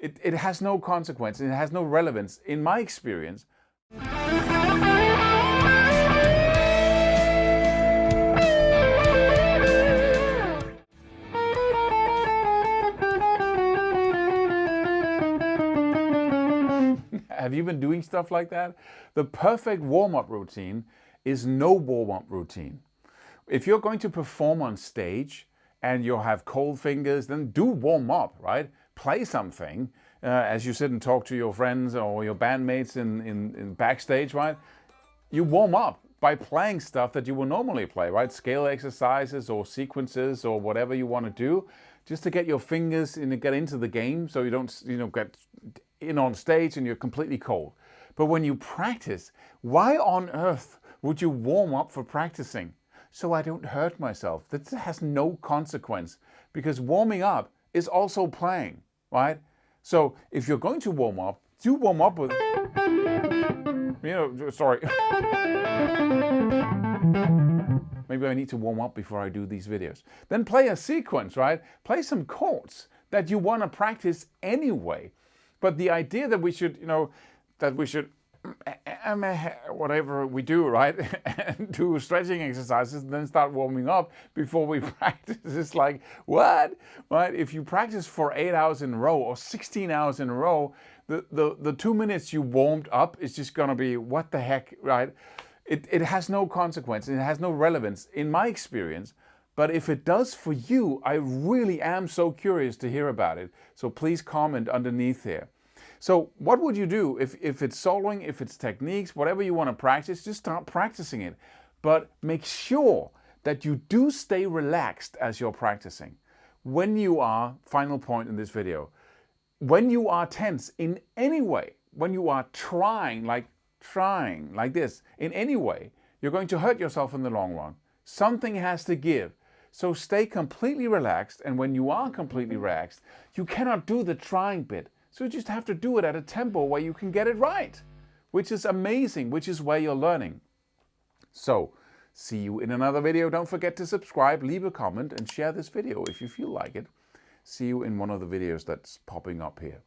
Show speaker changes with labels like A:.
A: It has no consequence. It has no relevance in my experience. Have you been doing stuff like that? The perfect warm-up routine is no warm-up routine. If you're going to perform on stage and you'll have cold fingers, then do warm up, right? Play something as you sit and talk to your friends or your bandmates in backstage, right? You warm up by playing stuff that you will normally play, right? Scale exercises or sequences or whatever you want to do, just to get your fingers get into the game, so you don't get in on stage and you're completely cold. But when you practice, why on earth would you warm up for practicing? So I don't hurt myself. That has no consequence, because warming up is also playing, right? So if you're going to warm up, do warm up with, sorry. Maybe I need to warm up before I do these videos. Then play a sequence, right? Play some chords that you want to practice anyway. But the idea that we should, whatever we do, right, and do stretching exercises and then start warming up before we practice, is like, what? Right? If you practice for 8 hours in a row or 16 hours in a row, the 2 minutes you warmed up is just gonna be, what the heck, right? It has no consequence. It has no relevance in my experience. But if it does for you, I really am so curious to hear about it. So please comment underneath here. So what would you do if it's soloing, if it's techniques, whatever you want to practice, just start practicing it. But make sure that you do stay relaxed as you're practicing. When you are, final point in this video, when you are tense in any way, when you are trying like this in any way, you're going to hurt yourself in the long run. Something has to give. So stay completely relaxed, and when you are completely relaxed, you cannot do the trying bit. So you just have to do it at a tempo where you can get it right, which is amazing, which is where you're learning. So, see you in another video. Don't forget to subscribe, leave a comment, and share this video if you feel like it. See you in one of the videos that's popping up here.